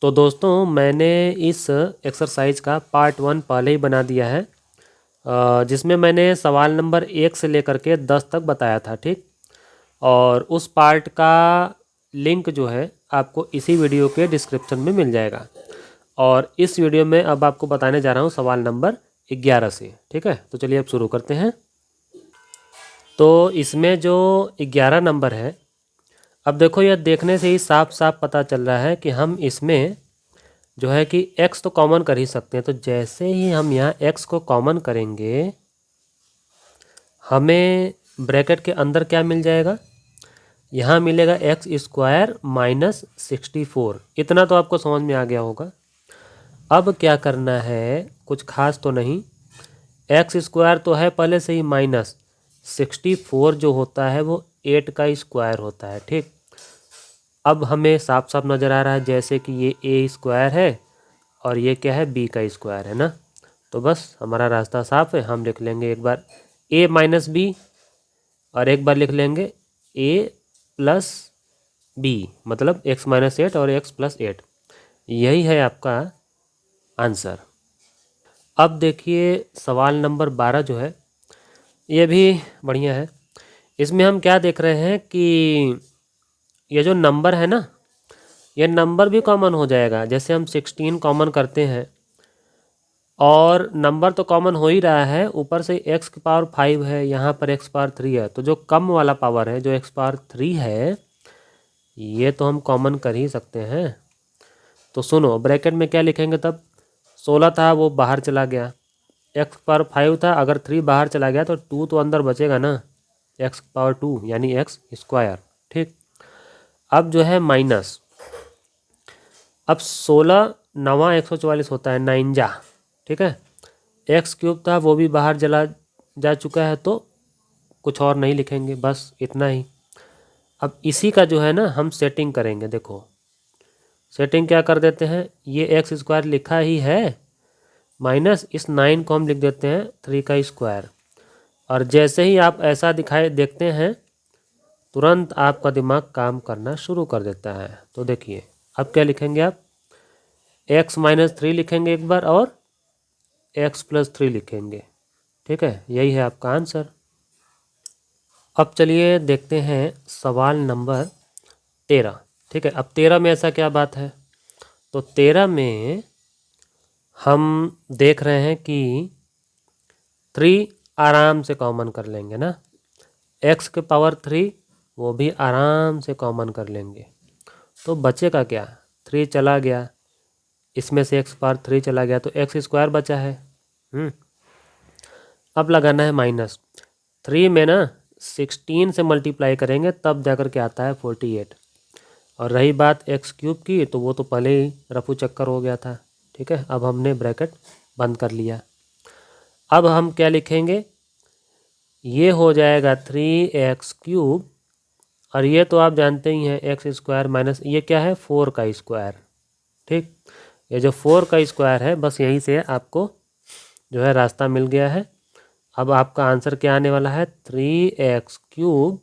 तो दोस्तों मैंने इस एक्सरसाइज का पार्ट 1 पहले ही बना दिया है, जिसमें मैंने सवाल नंबर 1 से लेकर के 10 तक बताया था, ठीक। और उस पार्ट का लिंक जो है आपको इसी वीडियो के डिस्क्रिप्शन में मिल जाएगा। और इस वीडियो में अब आपको बताने जा रहा हूँ सवाल नंबर 11 से, ठीक है। तो चलिए अब शुरू करते हैं। तो इसमें जो 11 नंबर है, अब देखो यह देखने से ही साफ साफ पता चल रहा है कि हम इसमें जो है कि x तो कॉमन कर ही सकते हैं। तो जैसे ही हम यहाँ x को कॉमन करेंगे, हमें ब्रैकेट के अंदर क्या मिल जाएगा, यहाँ मिलेगा एक्स स्क्वायर माइनस 64। इतना तो आपको समझ में आ गया होगा। अब क्या करना है, कुछ खास तो नहीं। एक्स स्क्वायर तो है पहले से ही, माइनस 64 जो होता है वो 8 का स्क्वायर होता है, ठीक। अब हमें साफ साफ नज़र आ रहा है जैसे कि ये ए स्क्वायर है और ये क्या है, बी का स्क्वायर है ना। तो बस हमारा रास्ता साफ है। हम लिख लेंगे एक बार a माइनस बी और एक बार लिख लेंगे a प्लस बी, मतलब x माइनस 8 और x प्लस 8। यही है आपका आंसर। अब देखिए सवाल नंबर 12 जो है ये भी बढ़िया है। इसमें हम क्या देख रहे हैं कि ये जो नंबर है ना, ये नंबर भी कॉमन हो जाएगा। जैसे हम 16 कॉमन करते हैं और नंबर तो कॉमन हो ही रहा है, ऊपर से x की पावर 5 है, यहाँ पर x पावर 3 है। तो जो कम वाला पावर है, जो x पावर 3 है, ये तो हम कॉमन कर ही सकते हैं। तो सुनो, ब्रैकेट में क्या लिखेंगे तब, 16 था वो बाहर चला गया, x पावर 5 था, अगर 3 बाहर चला गया तो 2 तो अंदर बचेगा ना, x पावर 2 यानी x स्क्वायर, ठीक। अब जो है माइनस, अब 16 नवा 144 होता है, 9 जा, ठीक है। एक्स क्यूब था वो भी बाहर चला जा चुका है, तो कुछ और नहीं लिखेंगे, बस इतना ही। अब इसी का जो है ना हम सेटिंग करेंगे। देखो सेटिंग क्या कर देते हैं, ये एक्स स्क्वायर लिखा ही है, माइनस इस 9 को हम लिख देते हैं 3 का स्क्वायर। और जैसे ही आप ऐसा दिखाई देखते हैं, तुरंत आपका दिमाग काम करना शुरू कर देता है। तो देखिए अब क्या लिखेंगे आप, एक्स माइनस 3 लिखेंगे एक बार और एक्स प्लस 3 लिखेंगे, ठीक है। यही है आपका आंसर। अब चलिए देखते हैं सवाल नंबर 13, ठीक है। अब 13 में ऐसा क्या बात है, तो 13 में हम देख रहे हैं कि 3 आराम से कॉमन कर लेंगे ना, x के पावर 3 वो भी आराम से कॉमन कर लेंगे। तो बचेगा क्या, 3 चला गया, इसमें से x पावर 3 चला गया, तो x स्क्वायर बचा है। अब लगाना है माइनस 3 में ना 16 से मल्टीप्लाई करेंगे तब जाकर के आता है 48। और रही बात एक्स क्यूब की, तो वो तो पहले ही रफू चक्कर हो गया था, ठीक है। अब हमने ब्रैकेट बंद कर लिया। अब हम क्या लिखेंगे, ये हो जाएगा 3x³ और ये तो आप जानते ही हैं एक्स स्क्वायर माइनस ये क्या है 4 का स्क्वायर, ठीक। ये जो 4 का स्क्वायर है, बस यहीं से आपको जो है रास्ता मिल गया है। अब आपका आंसर क्या आने वाला है, 3x³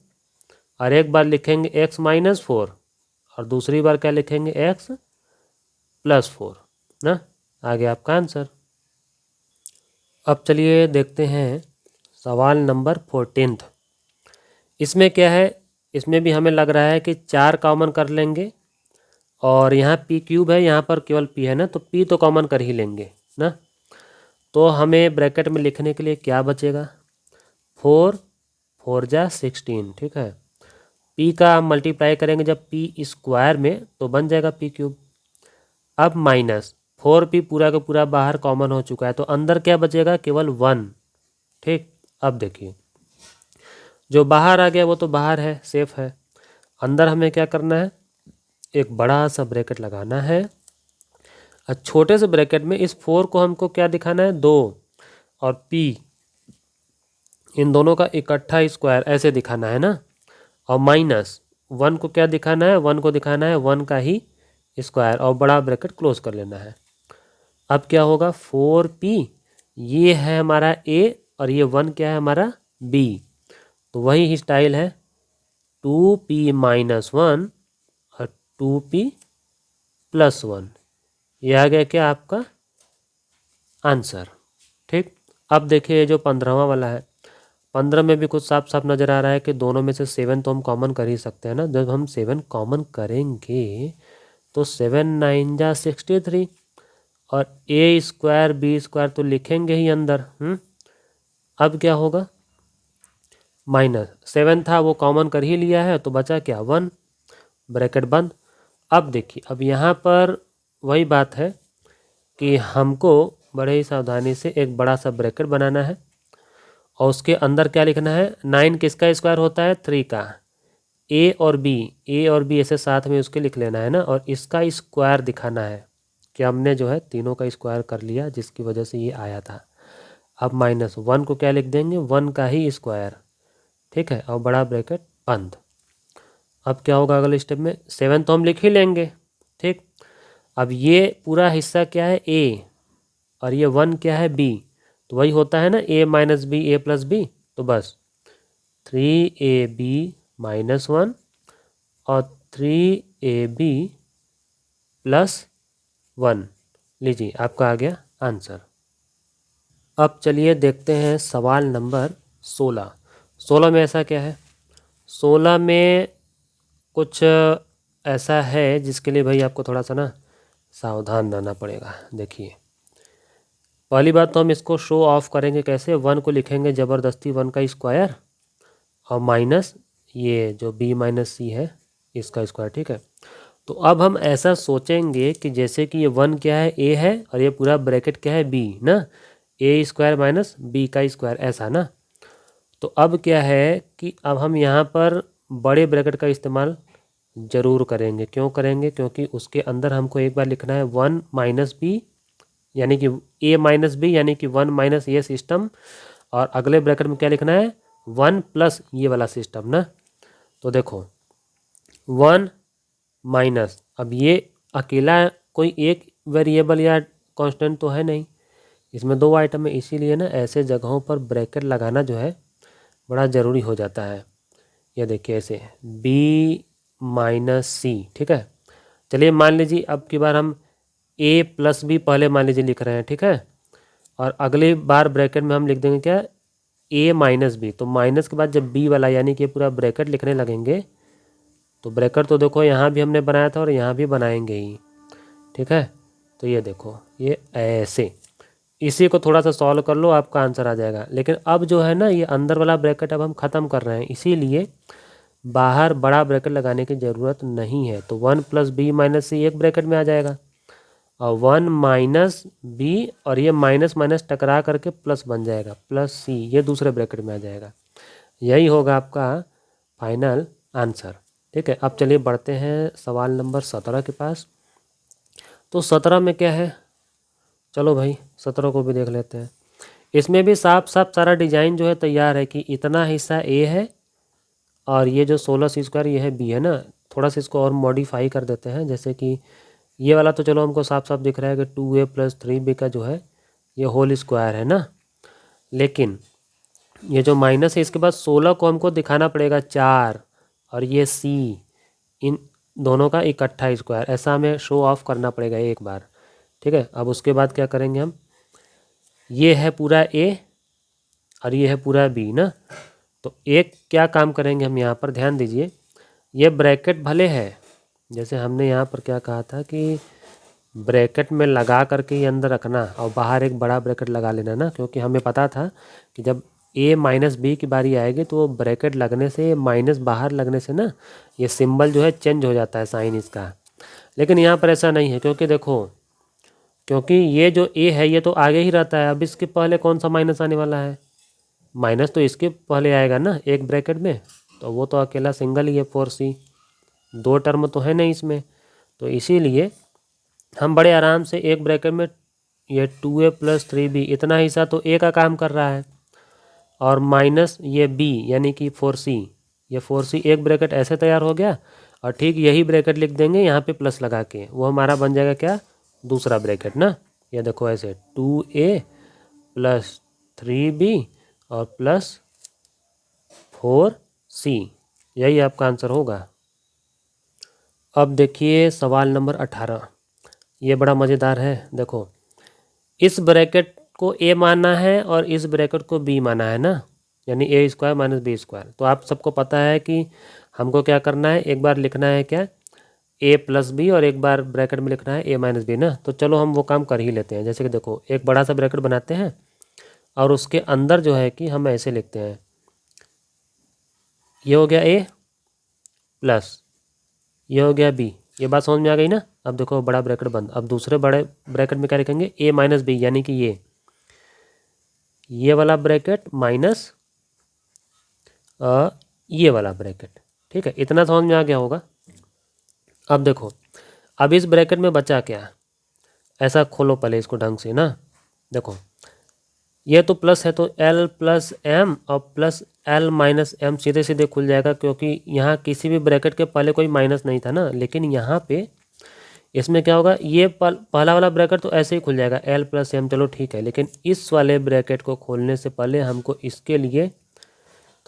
और एक बार लिखेंगे x माइनस 4 और दूसरी बार क्या लिखेंगे x प्लस 4 ना, आ गया आपका आंसर। अब चलिए देखते हैं सवाल नंबर 14। इसमें क्या है, इसमें भी हमें लग रहा है कि 4 कॉमन कर लेंगे और यहाँ p³ है, यहाँ पर केवल p है ना, तो p तो कॉमन कर ही लेंगे ना। तो हमें ब्रैकेट में लिखने के लिए क्या बचेगा, 4 4 जा 16, ठीक है। p का हम मल्टीप्लाई करेंगे जब p स्क्वायर में, तो बन जाएगा p³। अब माइनस 4p पूरा का पूरा बाहर कॉमन हो चुका है, तो अंदर क्या बचेगा, केवल 1, ठीक। अब देखिए जो बाहर आ गया वो तो बाहर है, सेफ है। अंदर हमें क्या करना है, एक बड़ा सा ब्रैकेट लगाना है और छोटे से ब्रैकेट में इस 4 को हमको क्या दिखाना है, 2 और p इन दोनों का इकट्ठा स्क्वायर ऐसे दिखाना है ना। और माइनस 1 को क्या दिखाना है, 1 को दिखाना है 1 का ही स्क्वायर और बड़ा ब्रैकेट क्लोज कर लेना है। अब क्या होगा, 4p ये है हमारा a और ये 1 क्या है हमारा b, तो वही स्टाइल है 2p माइनस 1 और 2p प्लस 1, ये आ गया क्या आपका आंसर। ठीक, अब देखिए जो 15वां वाला है, 15 में भी कुछ साफ साफ नज़र आ रहा है कि दोनों में से 7 तो हम कॉमन कर ही सकते हैं ना। जब हम 7 कॉमन करेंगे तो 7 9 जा 63, और ए स्क्वायर बी स्क्वायर तो लिखेंगे ही अंदर। अब क्या होगा, माइनस 7 था वो कॉमन कर ही लिया है तो बचा क्या 1, ब्रैकेट बंद। अब देखिए, अब यहाँ पर वही बात है कि हमको बड़े ही सावधानी से एक बड़ा सा ब्रैकेट बनाना है और उसके अंदर क्या लिखना है, 9 किसका स्क्वायर होता है 3 का, ए और बी ऐसे साथ में उसके लिख लेना है ना, और इसका स्क्वायर दिखाना है कि हमने जो है तीनों का स्क्वायर कर लिया जिसकी वजह से ये आया था। अब -1 को क्या लिख देंगे, 1 का ही स्क्वायर। ठीक है, और बड़ा ब्रैकेट बंद। अब क्या होगा अगले स्टेप में, 7 तो हम लिख ही लेंगे। ठीक, अब ये पूरा हिस्सा क्या है ए, और ये 1 क्या है बी, तो वही होता है ना a minus B A plus B, तो बस 3ab -1 और 3ab +1, लीजिए आपका आ गया आंसर। अब चलिए देखते हैं सवाल नंबर 16। 16 में ऐसा क्या है, 16 में कुछ ऐसा है जिसके लिए भाई आपको थोड़ा सा ना सावधान रहना पड़ेगा। देखिए, पहली बात तो हम इसको शो ऑफ करेंगे कैसे, 1 को लिखेंगे ज़बरदस्ती 1 का स्क्वायर और माइनस ये जो b माइनस सी है इसका स्क्वायर। ठीक है, तो अब हम ऐसा सोचेंगे कि जैसे कि ये 1 क्या है a है और ये पूरा ब्रैकेट क्या है b ना, a स्क्वायर माइनस b का स्क्वायर, ऐसा ना। तो अब क्या है कि अब हम यहाँ पर बड़े ब्रैकेट का इस्तेमाल ज़रूर करेंगे। क्यों करेंगे, क्योंकि उसके अंदर हमको एक बार लिखना है 1 माइनस बी यानी कि a माइनस बी यानी कि 1 माइनस ये सिस्टम, और अगले ब्रैकेट में क्या लिखना है 1 प्लस ये वाला सिस्टम ना। तो देखो 1 माइनस, अब ये अकेला कोई एक वेरिएबल या कांस्टेंट तो है नहीं, इसमें 2 आइटम है, इसीलिए ना ऐसे जगहों पर ब्रैकेट लगाना जो है बड़ा ज़रूरी हो जाता है। ये देखिए ऐसे b माइनस सी। ठीक है, चलिए मान लीजिए अब की बार हम a प्लस बी पहले मान लीजिए लिख रहे हैं। ठीक है, और अगली बार ब्रैकेट में हम लिख देंगे क्या a माइनस बी, तो माइनस के बाद जब b वाला यानी कि पूरा ब्रैकेट लिखने लगेंगे तो ब्रैकेट तो देखो यहाँ भी हमने बनाया था और यहाँ भी बनाएंगे ही। ठीक है, तो ये देखो ये ऐसे, इसी को थोड़ा सा सॉल्व कर लो आपका आंसर आ जाएगा। लेकिन अब जो है ना ये अंदर वाला ब्रैकेट अब हम ख़त्म कर रहे हैं, इसीलिए बाहर बड़ा ब्रैकेट लगाने की ज़रूरत नहीं है। तो 1 प्लस बी माइनस सी एक ब्रैकेट में आ जाएगा और 1 माइनस बी और ये माइनस माइनस टकरा करके प्लस बन जाएगा, प्लस सी ये दूसरे ब्रैकेट में आ जाएगा। यही होगा आपका फाइनल आंसर। ठीक है, अब चलिए बढ़ते हैं सवाल नंबर 17 के पास। तो 17 में क्या है, चलो भाई 17 को भी देख लेते हैं। इसमें भी साफ साफ सारा डिजाइन जो है तैयार है कि इतना हिस्सा ए है और ये जो 16 सी स्क्वायर ये है बी है ना। थोड़ा सा इसको और मॉडिफाई कर देते हैं, जैसे कि ये वाला तो चलो हमको साफ साफ दिख रहा है कि 2a + 3b का जो है ये होल स्क्वायर है ना। लेकिन ये जो माइनस है इसके बाद 16 को हमको दिखाना पड़ेगा 4 और ये सी, इन दोनों का इकट्ठा स्क्वायर, ऐसा हमें शो ऑफ करना पड़ेगा एक बार। ठीक है, अब उसके बाद क्या करेंगे हम, ये है पूरा ए और ये है पूरा बी ना। तो एक क्या काम करेंगे हम यहाँ पर ध्यान दीजिए, ये ब्रैकेट भले है, जैसे हमने यहाँ पर क्या कहा था कि ब्रैकेट में लगा करके ही अंदर रखना और बाहर एक बड़ा ब्रैकेट लगा लेना ना, क्योंकि हमें पता था कि जब a माइनस बी की बारी आएगी तो ब्रैकेट लगने से माइनस बाहर लगने से ना ये सिंबल जो है चेंज हो जाता है साइन इसका। लेकिन यहाँ पर ऐसा नहीं है, क्योंकि देखो क्योंकि ये जो a है ये तो आगे ही रहता है। अब इसके पहले कौन सा माइनस आने वाला है, माइनस तो इसके पहले आएगा ना एक ब्रैकेट में, तो वो तो अकेला सिंगल ही है 4c, 2 टर्म तो है नहीं इसमें। तो इसीलिए हम बड़े आराम से एक ब्रैकेट में ये 2a + 3b इतना हिस्सा तो a का काम कर रहा है और माइनस ये b यानी कि 4c, ये 4c एक ब्रैकेट ऐसे तैयार हो गया और ठीक यही ब्रैकेट लिख देंगे यहाँ पे प्लस लगा के, वो हमारा बन जाएगा क्या दूसरा ब्रैकेट ना। ये देखो ऐसे 2a + 3b और +4c, यही आपका आंसर होगा। अब देखिए सवाल नंबर 18। ये बड़ा मज़ेदार है। देखो, इस ब्रैकेट को ए माना है और इस ब्रैकेट को बी माना है ना, यानी ए स्क्वायर माइनस बी स्क्वायर। तो आप सबको पता है कि हमको क्या करना है, एक बार लिखना है क्या, ए प्लस बी, और एक बार ब्रैकेट में लिखना है ए माइनस बी ना। तो चलो हम वो काम कर ही लेते हैं। जैसे कि देखो, एक बड़ा सा ब्रैकेट बनाते हैं और उसके अंदर जो है कि हम ऐसे लिखते हैं, ये हो गया ए प्लस ये हो गया बी। ये बात समझ में आ गई ना। अब देखो, बड़ा ब्रैकेट बंद। अब दूसरे बड़े ब्रैकेट में क्या लिखेंगे, ए माइनस बी, यानी कि ये वाला ब्रैकेट माइनस ये वाला ब्रैकेट। ठीक है, इतना समझ में आ गया होगा। अब देखो, अब इस ब्रैकेट में बचा क्या, ऐसा खोलो पहले इसको ढंग से ना। देखो, ये तो प्लस है, तो एल प्लस एम और प्लस एल माइनस एम सीधे सीधे खुल जाएगा, क्योंकि यहाँ किसी भी ब्रैकेट के पहले कोई माइनस नहीं था ना। लेकिन यहाँ पे इसमें क्या होगा, ये पहला वाला ब्रैकेट तो ऐसे ही खुल जाएगा, एल प्लस एम, चलो ठीक है। लेकिन इस वाले ब्रैकेट को खोलने से पहले हमको इसके लिए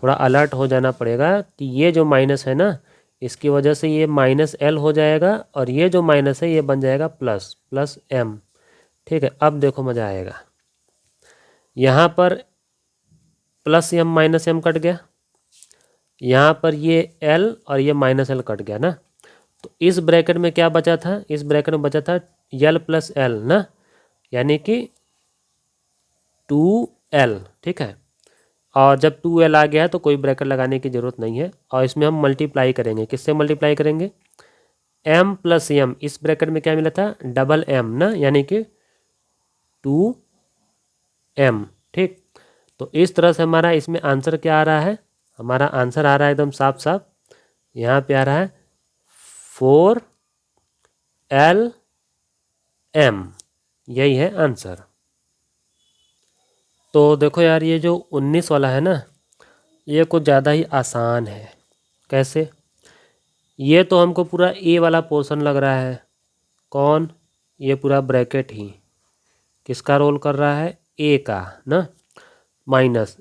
थोड़ा अलर्ट हो जाना पड़ेगा कि ये जो माइनस है ना, इसकी वजह से ये माइनस एल हो जाएगा, और ये जो माइनस है ये बन जाएगा प्लस प्लस एम। ठीक है, अब देखो मज़ा आएगा। यहाँ पर plus M minus M cut गया, यहाँ पर ये एल और ये माइनस एल कट गया ना। तो इस ब्रैकेट में क्या बचा था, इस ब्रैकेट में बचा था एल प्लस एल ना, यानी कि 2l। ठीक है, और जब 2l आ गया है तो कोई ब्रैकेट लगाने की ज़रूरत नहीं है। और इसमें हम मल्टीप्लाई करेंगे, किससे मल्टीप्लाई करेंगे, m प्लस एम। इस ब्रैकेट में क्या मिला था, डबल m ना, यानी कि 2m। ठीक, तो इस तरह से हमारा इसमें आंसर क्या आ रहा है, हमारा आंसर आ रहा है एकदम साफ साफ, यहाँ पे आ रहा है 4lm, यही है आंसर। तो देखो यार, ये जो 19 वाला है ना, ये कुछ ज़्यादा ही आसान है। कैसे, ये तो हमको पूरा ए वाला पोर्शन लग रहा है। कौन, ये पूरा ब्रैकेट ही किसका रोल कर रहा है, ए का ना, माइनस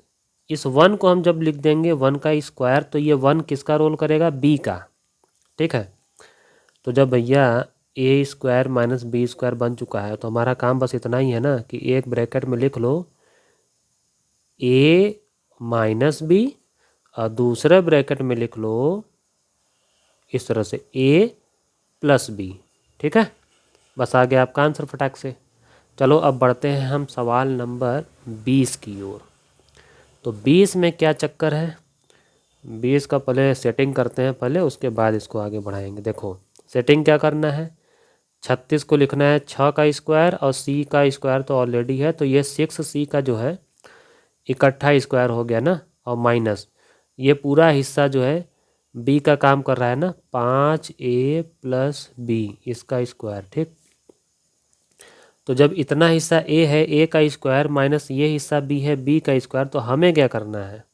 इस 1 को हम जब लिख देंगे 1 का स्क्वायर, तो ये 1 किसका रोल करेगा, बी का। ठीक है, तो जब भैया ए स्क्वायर माइनस बी स्क्वायर बन चुका है, तो हमारा काम बस इतना ही है ना कि एक ब्रैकेट में लिख लो ए माइनस बी, और दूसरे ब्रैकेट में लिख लो इस तरह से ए प्लस बी। ठीक है, बस आ गया आपका आंसर फटाक से। चलो अब बढ़ते हैं हम सवाल नंबर 20 की ओर। तो 20 में क्या चक्कर है, 20 का पहले सेटिंग करते हैं पहले, उसके बाद इसको आगे बढ़ाएंगे। देखो, सेटिंग क्या करना है, 36 को लिखना है 6 का स्क्वायर, और सी का स्क्वायर तो ऑलरेडी है, तो ये 6c का जो है इकट्ठा स्क्वायर हो गया ना, और माइनस ये पूरा हिस्सा जो है बी का काम कर रहा है ना, 5a प्लस बी, इसका स्क्वायर। ठीक, तो जब इतना हिस्सा ए है, ए का स्क्वायर, माइनस ये हिस्सा बी है, बी का स्क्वायर, तो हमें क्या करना है,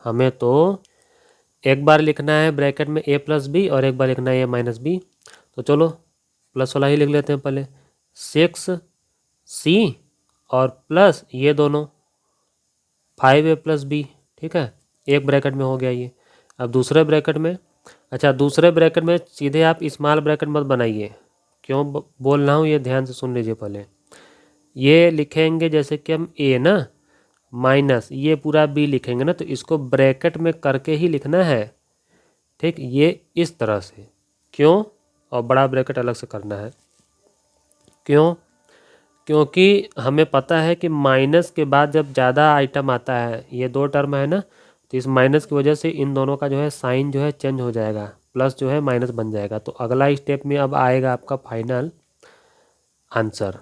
हमें तो एक बार लिखना है ब्रैकेट में ए प्लस बी, और एक बार लिखना है ए माइनस बी। तो चलो प्लस वाला ही लिख लेते हैं पहले, 6c और प्लस ये दोनों 5a प्लस बी। ठीक है, एक ब्रैकेट में हो गया ये। अब दूसरे ब्रैकेट में, अच्छा दूसरे ब्रैकेट में सीधे आप स्मॉल ब्रैकेट मत बनाइए, क्यों बोल रहा हूँ ये ध्यान से सुन लीजिए पहले। ये लिखेंगे जैसे कि हम ए ना, माइनस ये पूरा बी लिखेंगे ना, तो इसको ब्रैकेट में करके ही लिखना है। ठीक, ये इस तरह से, क्यों, और बड़ा ब्रैकेट अलग से करना है। क्यों, क्योंकि हमें पता है कि माइनस के बाद जब ज़्यादा आइटम आता है, ये 2 टर्म है ना, तो इस माइनस की वजह से इन दोनों का जो है साइन जो है चेंज हो जाएगा, प्लस जो है माइनस बन जाएगा। तो अगला स्टेप में अब आएगा आपका फाइनल आंसर।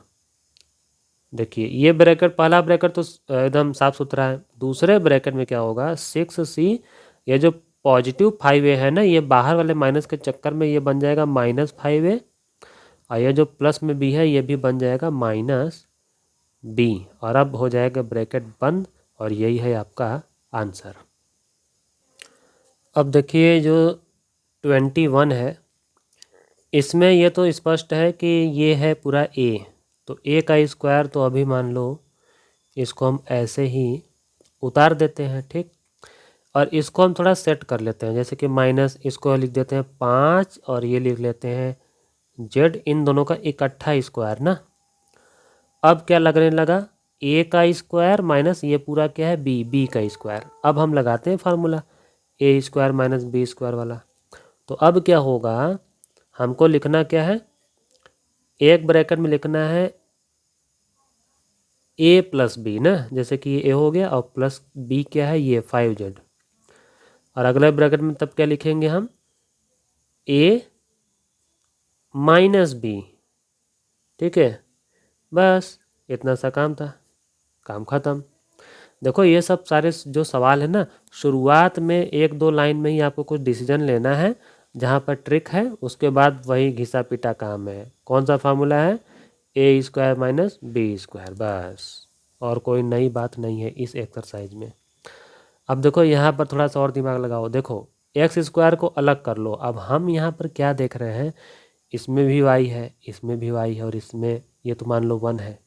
देखिए, ये ब्रैकेट पहला ब्रैकेट तो एकदम साफ सुथरा है। दूसरे ब्रैकेट में क्या होगा, 6c, ये जो पॉजिटिव 5a है ना, ये बाहर वाले माइनस के चक्कर में ये बन जाएगा -5a, और ये जो प्लस में b है ये भी बन जाएगा -b, और अब हो जाएगा ब्रैकेट बंद, और यही है आपका आंसर। अब देखिए जो 21 है, इसमें ये तो स्पष्ट है कि ये है पूरा a, तो a का स्क्वायर तो अभी मान लो इसको हम ऐसे ही उतार देते हैं। ठीक, और इसको हम थोड़ा सेट कर लेते हैं, जैसे कि माइनस इसको लिख देते हैं 5, और ये लिख लेते हैं जेड इन दोनों का इकट्ठा स्क्वायर ना। अब क्या लगने लगा, ए का स्क्वायर माइनस ये पूरा क्या है बी का स्क्वायर। अब हम लगाते हैं फार्मूला ए स्क्वायर माइनस बी स्क्वायर वाला। तो अब क्या होगा, हमको लिखना क्या है, एक ब्रैकेट में लिखना है ए प्लस बी ना, जैसे कि ये ए हो गया और प्लस बी क्या है ये 5z। और अगले ब्रैकेट में तब क्या लिखेंगे हम, ए माइनस बी। ठीक है, बस इतना सा काम था, काम ख़त्म। देखो ये सब सारे जो सवाल है ना, शुरुआत में एक दो लाइन में ही आपको कुछ डिसीजन लेना है, जहाँ पर ट्रिक है उसके बाद वही घिसा पिटा काम है। कौन सा फार्मूला है, ए स्क्वायर माइनस बी स्क्वायर, बस और कोई नई बात नहीं है इस एक्सरसाइज में। अब देखो यहाँ पर थोड़ा सा और दिमाग लगाओ, देखो एक्स स्क्वायर को अलग कर लो। अब हम यहाँ पर क्या देख रहे हैं, इसमें भी वाई है, इसमें भी वाई है और इसमें ये तो मान लो 1 है।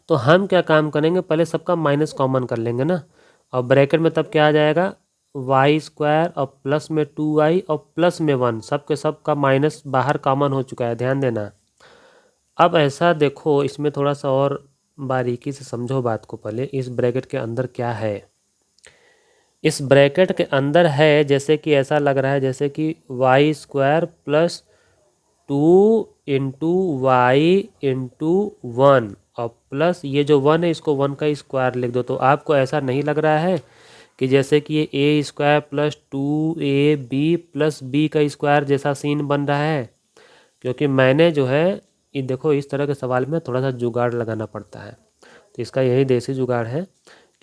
तो हम क्या काम करेंगे, पहले सबका माइनस कॉमन कर लेंगे ना, और ब्रैकेट में तब क्या आ जाएगा वाई स्क्वायर और प्लस में 2y और प्लस में 1, सब के सब का माइनस बाहर कॉमन हो चुका है, ध्यान देना। अब ऐसा देखो, इसमें थोड़ा सा और बारीकी से समझो बात को। पहले इस ब्रैकेट के अंदर क्या है, इस ब्रैकेट के अंदर है जैसे कि ऐसा लग रहा है जैसे कि वाई स्क्वायर प्लस 2 × y × 1 और प्लस ये जो 1 है इसको 1 का स्क्वायर लिख दो। तो आपको ऐसा नहीं लग रहा है कि जैसे कि ये A square plus 2ab plus B का स्क्वायर जैसा सीन बन रहा है? क्योंकि मैंने जो है ये देखो, इस तरह के सवाल में थोड़ा सा जुगाड़ लगाना पड़ता है, तो इसका यही देसी जुगाड़ है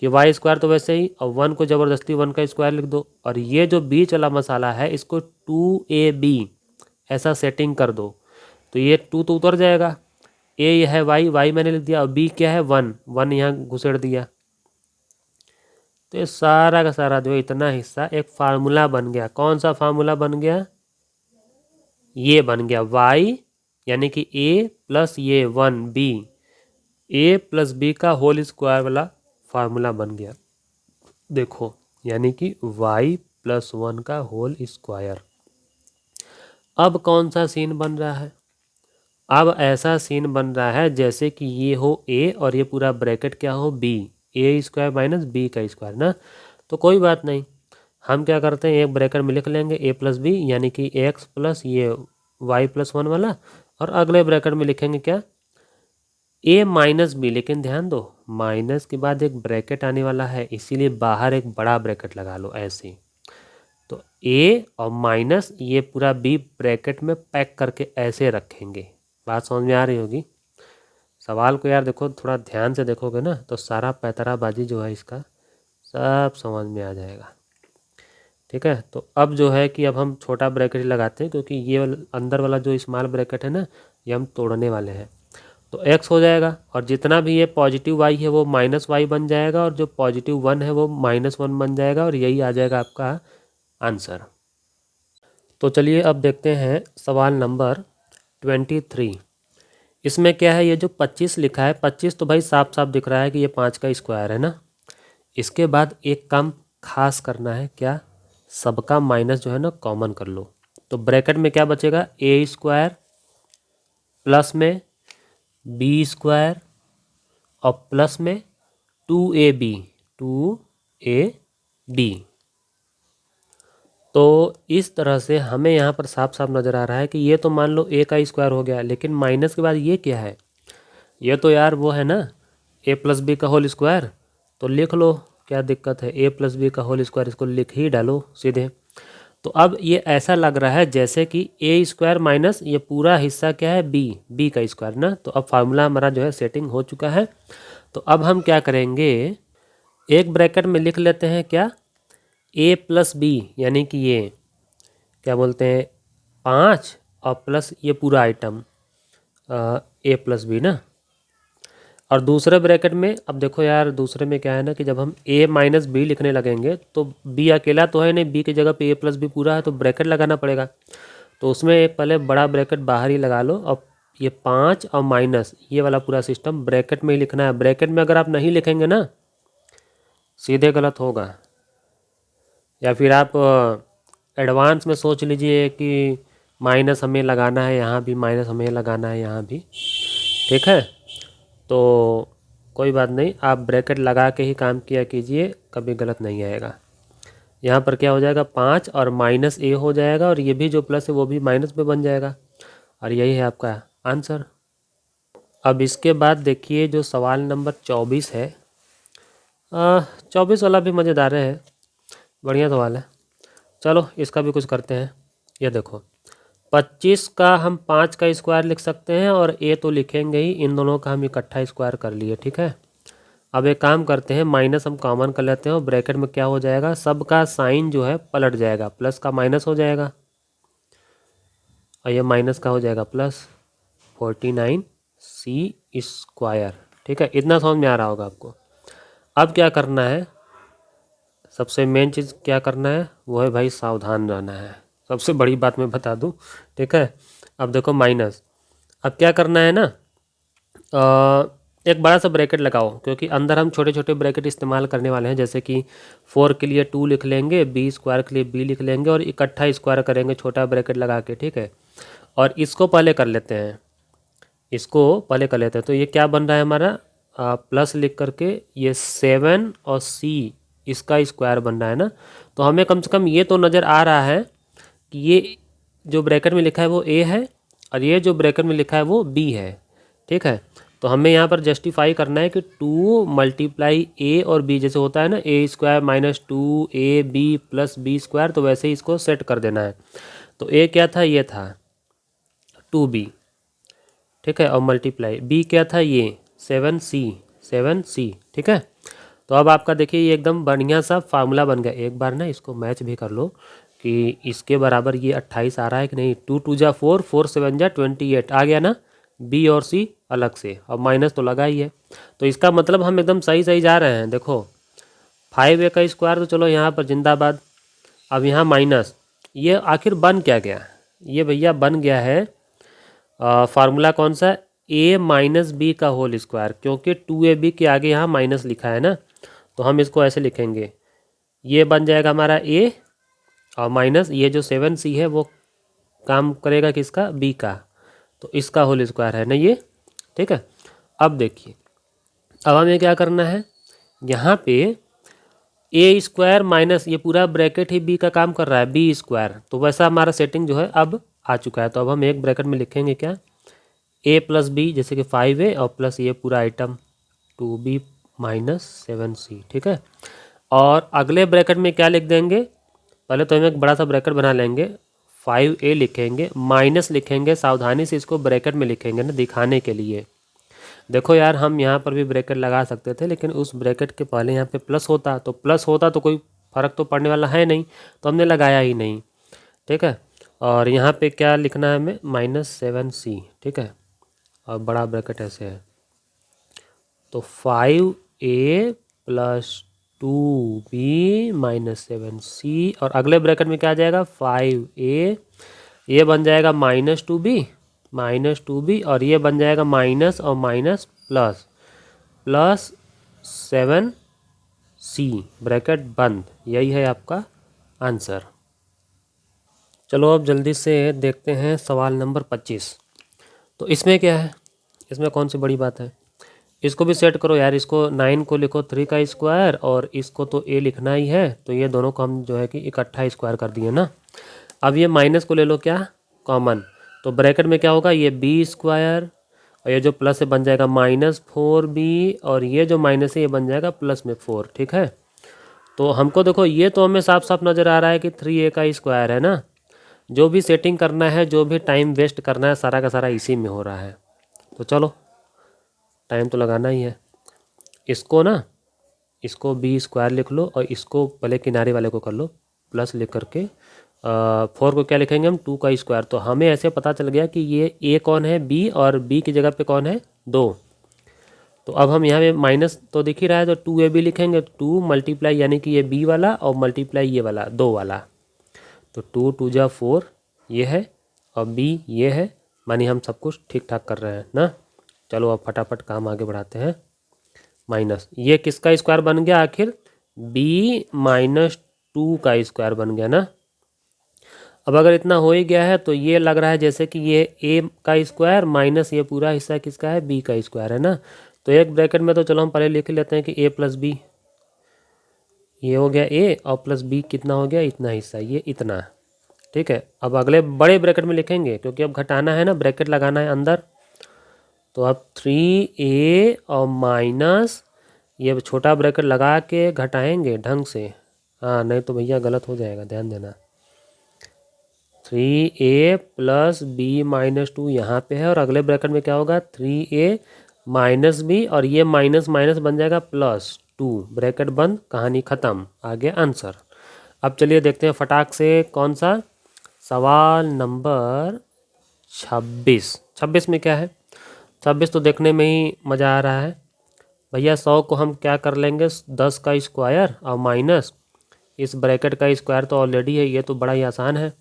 कि वाई स्क्वायर तो वैसे ही, और 1 को ज़बरदस्ती 1 का स्क्वायर लिख दो, और ये जो बीच वाला मसाला है इसको 2ab ऐसा सेटिंग कर दो, तो ये 2 तो उतर जाएगा। ए यह है वाई मैंने लिख दिया, और बी क्या है 1 यहाँ घुसेड़ दिया। तो ये सारा का सारा जो इतना हिस्सा एक फार्मूला बन गया। कौन सा फार्मूला बन गया, ये बन गया वाई यानी कि ए प्लस ये 1b, ए प्लस बी का होल स्क्वायर वाला फार्मूला बन गया। देखो यानी कि y + 1 का होल स्क्वायर। अब कौन सा सीन बन रहा है, अब ऐसा सीन बन रहा है जैसे कि ये हो a और ये पूरा ब्रैकेट क्या हो b, ए स्क्वायर माइनस बी का स्क्वायर ना। तो कोई बात नहीं, हम क्या करते हैं एक ब्रैकेट में लिख लेंगे a प्लस बी यानी कि x प्लस ये y + 1 वाला, और अगले ब्रैकेट में लिखेंगे क्या a माइनस बी। लेकिन ध्यान दो माइनस के बाद एक ब्रैकेट आने वाला है, इसीलिए बाहर एक बड़ा ब्रैकेट लगा लो ऐसे। तो a और माइनस ये पूरा b ब्रैकेट में पैक करके ऐसे रखेंगे। बात समझ में आ रही होगी। सवाल को यार देखो थोड़ा ध्यान से देखोगे ना तो सारा पैतराबाजी जो है इसका सब समझ में आ जाएगा। ठीक है, तो अब जो है कि अब हम छोटा ब्रैकेट लगाते हैं क्योंकि ये अंदर वाला जो स्मॉल ब्रैकेट है ना ये हम तोड़ने वाले हैं। तो x हो जाएगा, और जितना भी ये पॉजिटिव y है वो माइनस वाई बन जाएगा, और जो पॉजिटिव 1 है वो -1 बन जाएगा, और यही आ जाएगा आपका आंसर। तो चलिए अब देखते हैं सवाल नंबर 23। इसमें क्या है, ये जो 25 लिखा है 25 तो भाई साफ साफ दिख रहा है कि ये 5 का स्क्वायर है ना। इसके बाद एक काम खास करना है, क्या, सबका माइनस जो है ना कॉमन कर लो। तो ब्रैकेट में क्या बचेगा, ए स्क्वायर प्लस में बी स्क्वायर और प्लस में 2ab। तो इस तरह से हमें यहाँ पर साफ साफ नज़र आ रहा है कि ये तो मान लो a का स्क्वायर हो गया, लेकिन माइनस के बाद ये क्या है, ये तो यार वो है ना a प्लस बी का होल स्क्वायर। तो लिख लो, क्या दिक्कत है, a प्लस बी का होल स्क्वायर इसको लिख ही डालो सीधे। तो अब ये ऐसा लग रहा है जैसे कि a स्क्वायर माइनस ये पूरा हिस्सा क्या है b का स्क्वायर ना। तो अब फार्मूला हमारा जो है सेटिंग हो चुका है। तो अब हम क्या करेंगे, एक ब्रैकेट में लिख लेते हैं क्या, a प्लस बी यानी कि ये क्या बोलते हैं 5 और प्लस ये पूरा आइटम a प्लस बी ना। और दूसरे ब्रैकेट में अब देखो यार, दूसरे में क्या है ना कि जब हम a माइनस बी लिखने लगेंगे तो b अकेला तो है नहीं, b की जगह पे a प्लस बी पूरा है, तो ब्रैकेट लगाना पड़ेगा। तो उसमें एक पहले बड़ा ब्रैकेट बाहर ही लगा लो, और ये 5 और माइनस ये वाला पूरा सिस्टम ब्रैकेट में ही लिखना है। ब्रैकेट में अगर आप नहीं लिखेंगे ना सीधे गलत होगा। या फिर आप एडवांस में सोच लीजिए कि माइनस हमें लगाना है यहाँ भी, माइनस हमें लगाना है यहाँ भी, ठीक है। तो कोई बात नहीं, आप ब्रैकेट लगा के ही काम किया कीजिए, कभी गलत नहीं आएगा। यहाँ पर क्या हो जाएगा 5 और माइनस ए हो जाएगा, और ये भी जो प्लस है वो भी माइनस में बन जाएगा, और यही है आपका आंसर। अब इसके बाद देखिए जो सवाल नंबर 24 है, 24 वाला भी मज़ेदार है, बढ़िया सवाल है। चलो इसका भी कुछ करते हैं। ये देखो 25 का हम 5 का स्क्वायर लिख सकते हैं, और ए तो लिखेंगे ही, इन दोनों का हम इकट्ठा स्क्वायर कर लिए, ठीक है। अब एक काम करते हैं, माइनस हम कॉमन कर लेते हैं, और ब्रैकेट में क्या हो जाएगा, सबका साइन जो है पलट जाएगा, प्लस का माइनस हो जाएगा, और ये माइनस का हो जाएगा प्लस 49c स्क्वायर, ठीक है। इतना समझ में आ रहा होगा आपको। अब क्या करना है, सबसे मेन चीज़ क्या करना है वो है भाई सावधान रहना है, सबसे बड़ी बात मैं बता दूं, ठीक है। अब देखो माइनस, अब क्या करना है ना, एक बड़ा सा ब्रैकेट लगाओ, क्योंकि अंदर हम छोटे छोटे ब्रैकेट इस्तेमाल करने वाले हैं, जैसे कि 4 के लिए 2 लिख लेंगे, बी स्क्वायर के लिए बी लिख लेंगे, और इकट्ठा स्क्वायर करेंगे छोटा ब्रैकेट लगा के, ठीक है। और इसको पहले कर लेते हैं, इसको पहले कर लेते हैं। तो ये क्या बन रहा है हमारा, प्लस लिख करके ये 7 और सी इसका स्क्वायर बन रहा है ना। तो हमें कम से कम ये तो नज़र आ रहा है कि ये जो ब्रैकेट में लिखा है वो ए है, और ये जो ब्रैकेट में लिखा है वो बी है, ठीक है। तो हमें यहाँ पर जस्टिफाई करना है कि 2 मल्टीप्लाई ए और बी, जैसे होता है ना A square minus 2 AB plus B square, तो वैसे ही इसको सेट कर देना है। तो ए क्या था, ये था 2B, ठीक है, और मल्टीप्लाई बी क्या था, ये 7C, ठीक है। तो अब आपका देखिए ये एकदम बढ़िया सा फार्मूला बन गया। एक बार ना इसको मैच भी कर लो कि इसके बराबर ये 28 आ रहा है कि नहीं। 2 2 जा 4, 4 7 जा 28 आ गया ना, बी और सी अलग से, और माइनस तो लगा ही है। तो इसका मतलब हम एकदम सही सही जा रहे हैं। देखो 5A का स्क्वायर तो चलो यहाँ पर जिंदाबाद। अब यहाँ माइनस, ये आखिर बन क्या गया, ये भैया बन गया है फार्मूला कौन सा, a माइनस बी का होल स्क्वायर, क्योंकि 2AB के आगे यहाँ माइनस लिखा है ना, तो हम इसको ऐसे लिखेंगे, ये बन जाएगा हमारा a, और माइनस ये जो 7C है वो काम करेगा किसका, b का, तो इसका होल स्क्वायर है ना ये, ठीक है। अब देखिए, अब हमें क्या करना है, यहाँ पे ए स्क्वायर माइनस ये पूरा ब्रैकेट ही बी का काम कर रहा है, बी स्क्वायर, तो वैसा हमारा सेटिंग जो है अब आ चुका है। तो अब हम एक ब्रैकेट में लिखेंगे क्या, ए प्लस बी, जैसे कि 5A और प्लस ये पूरा आइटम 2B माइनस 7C, ठीक है। और अगले ब्रैकेट में क्या लिख देंगे, पहले तो हम एक बड़ा सा ब्रैकेट बना लेंगे, 5A लिखेंगे, माइनस लिखेंगे, सावधानी से इसको ब्रैकेट में लिखेंगे ना दिखाने के लिए। देखो यार हम यहाँ पर भी ब्रैकेट लगा सकते थे, लेकिन उस ब्रैकेट के पहले यहाँ पे प्लस होता, तो प्लस होता तो कोई फ़र्क तो पड़ने वाला है नहीं, तो हमने लगाया ही नहीं, ठीक है। और यहाँ पे क्या लिखना है हमें, -7C, ठीक है, और बड़ा ब्रैकेट ऐसे है, तो 5A plus 2B minus 7C, और अगले ब्रैकेट में क्या आ जाएगा 5A, ये बन जाएगा -2B, और ये बन जाएगा माइनस और minus plus, plus 7C, bracket बंद। यही है आपका आंसर। चलो अब जल्दी से देखते हैं सवाल नंबर 25। तो इसमें क्या है, इसमें कौन सी बड़ी बात है, इसको भी सेट करो यार, इसको 9 को लिखो 3 का स्क्वायर, और इसको तो a लिखना ही है, तो ये दोनों को हम जो है कि इकट्ठा स्क्वायर कर दिए ना। अब ये माइनस को ले लो क्या कॉमन, तो ब्रैकेट में क्या होगा, ये b स्क्वायर, और ये जो प्लस है बन जाएगा -4b, और ये जो माइनस है ये बन जाएगा प्लस में 4, ठीक है। तो हमको देखो ये तो हमें साफ साफ नज़र आ रहा है कि 3a का स्क्वायर है ना। जो भी सेटिंग करना है, जो भी टाइम वेस्ट करना है, सारा का सारा इसी में हो रहा है। तो चलो टाइम तो लगाना ही है। इसको ना, इसको बी स्क्वायर लिख लो, और इसको पहले किनारे वाले को कर लो प्लस लिख करके, 4 को क्या लिखेंगे हम, 2 का स्क्वायर। तो हमें ऐसे पता चल गया कि ये ए कौन है, बी, और बी की जगह पे कौन है 2। तो अब हम यहाँ पे माइनस तो दिख ही रहा है, तो 2AB लिखेंगे, 2 मल्टीप्लाई यानी कि ये बी वाला, और मल्टीप्लाई ये वाला 2 वाला, तो 2 2 जा 4 ये है, और बी ये है, मानी हम सब कुछ ठीक ठाक कर रहे हैं ना। चलो अब फटाफट काम आगे बढ़ाते हैं। माइनस ये किसका स्क्वायर बन गया आखिर, b -2 का स्क्वायर बन गया ना। अब अगर इतना हो ही गया है तो ये लग रहा है जैसे कि ये ए का स्क्वायर माइनस ये पूरा हिस्सा किसका है, बी का स्क्वायर है ना। तो एक ब्रैकेट में तो चलो हम पहले लिख लेते हैं कि ए प्लस बी, ये हो गया ए और प्लस बी कितना हो गया, इतना हिस्सा, ये इतना। ठीक है, अब अगले बड़े ब्रैकेट में लिखेंगे क्योंकि अब घटाना है ना, ब्रैकेट लगाना है अंदर। तो अब 3a और माइनस ये छोटा ब्रैकेट लगा के घटाएंगे ढंग से। हाँ नहीं तो भैया गलत हो जाएगा, ध्यान देना। 3a प्लस बी माइनस 2 यहाँ पे है और अगले ब्रैकेट में क्या होगा, 3a माइनस बी और ये माइनस माइनस बन जाएगा प्लस 2, ब्रैकेट बंद, कहानी ख़त्म, आगे आंसर। अब चलिए देखते हैं फटाक से कौन सा सवाल नंबर 26। 26 में क्या है, 26 तो देखने में ही मज़ा आ रहा है भैया। 100 को हम क्या कर लेंगे, 10 का स्क्वायर और माइनस इस ब्रैकेट का स्क्वायर तो ऑलरेडी है, ये तो बड़ा ही आसान है।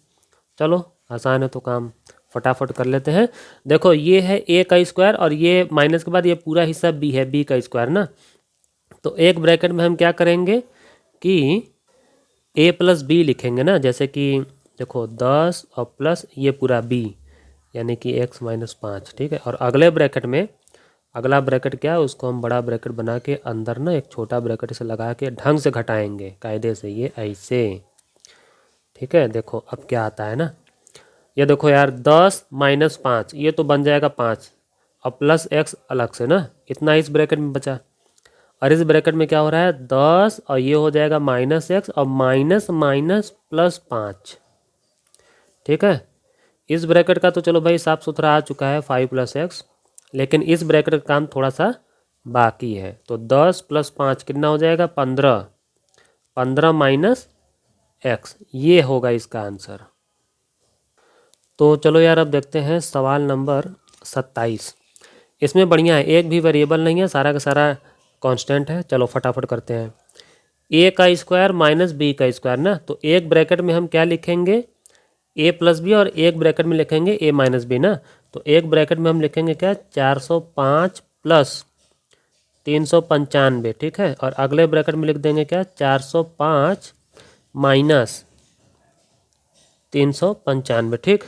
चलो आसान है तो काम फटाफट कर लेते हैं। देखो ये है ए का स्क्वायर और ये माइनस के बाद ये पूरा हिस्सा बी है, बी का स्क्वायर ना। तो एक ब्रैकेट में हम क्या करेंगे कि ए प्लस बी लिखेंगे ना, जैसे कि देखो 10 और प्लस ये पूरा बी यानी कि x माइनस 5। ठीक है, और अगले ब्रैकेट में अगला ब्रैकेट क्या है, उसको हम बड़ा ब्रैकेट बना के अंदर ना एक छोटा ब्रैकेट से लगा के ढंग से घटाएंगे कायदे से, ये ऐसे। ठीक है, देखो अब क्या आता है ना, ये देखो यार 10 माइनस 5 ये तो बन जाएगा 5 और प्लस x अलग से ना, इतना इस ब्रैकेट में बचा। और इस ब्रैकेट में क्या हो रहा है, 10 और ये हो जाएगा माइनस x और माइनस माइनस प्लस 5। ठीक है, इस ब्रैकेट का तो चलो भाई साफ सुथरा आ चुका है 5 प्लस एक्स, लेकिन इस ब्रैकेट का काम थोड़ा सा बाकी है। तो 10 प्लस 5 कितना हो जाएगा, 15, 15 माइनस एक्स, ये होगा इसका आंसर। तो चलो यार अब देखते हैं सवाल नंबर 27। इसमें बढ़िया है, एक भी वेरिएबल नहीं है, सारा का सारा कांस्टेंट है। चलो फटाफट करते हैं। ए का स्क्वायर माइनस बी का स्क्वायर ना, तो एक ब्रैकेट में हम क्या लिखेंगे, ए प्लस बी और एक ब्रैकेट में लिखेंगे ए माइनस बी ना। तो एक ब्रैकेट में हम लिखेंगे क्या, 405 प्लस 395। ठीक है, और अगले ब्रैकेट में लिख देंगे क्या, 405 माइनस 395। ठीक,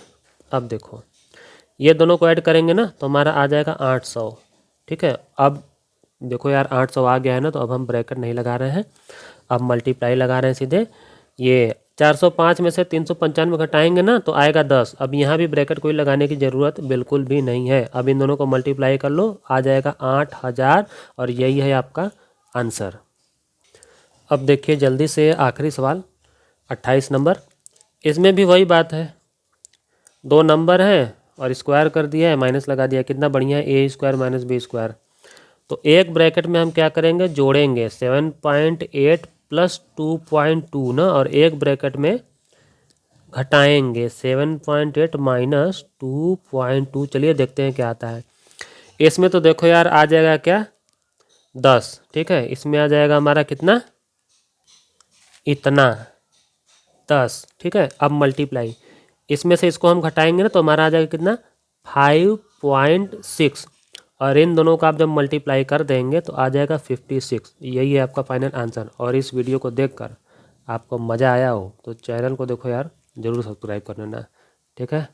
अब देखो ये दोनों को ऐड करेंगे ना तो हमारा आ जाएगा 800। ठीक है, अब देखो यार 800 आ गया है ना, तो अब हम ब्रैकेट नहीं लगा रहे हैं, अब मल्टीप्लाई लगा रहे हैं सीधे। ये 405 में से 395 घटाएंगे ना तो आएगा 10। अब यहाँ भी ब्रैकेट कोई लगाने की ज़रूरत बिल्कुल भी नहीं है। अब इन दोनों को मल्टीप्लाई कर लो, आ जाएगा 8000 और यही है आपका आंसर। अब देखिए जल्दी से आखिरी सवाल 28 नंबर। इसमें भी वही बात है, दो नंबर हैं और स्क्वायर कर दिया है, माइनस लगा दिया, कितना बढ़िया है, ए स्क्वायर माइनस बी स्क्वायर। तो एक ब्रैकेट में हम क्या करेंगे, जोड़ेंगे 7.8 प्लस 2.2 ना, और एक ब्रैकेट में घटाएंगे 7.8 माइनस 2.2। चलिए देखते हैं क्या आता है। इसमें तो देखो यार आ जाएगा क्या, 10। ठीक है, इसमें आ जाएगा हमारा कितना, इतना 10। ठीक है, अब मल्टीप्लाई, इसमें से इसको हम घटाएंगे ना तो हमारा आ जाएगा कितना, 5.6 और इन दोनों का आप जब मल्टीप्लाई कर देंगे तो आ जाएगा 56। यही है आपका फाइनल आंसर। और इस वीडियो को देखकर आपको मज़ा आया हो तो चैनल को देखो यार ज़रूर सब्सक्राइब कर लेना। ठीक है।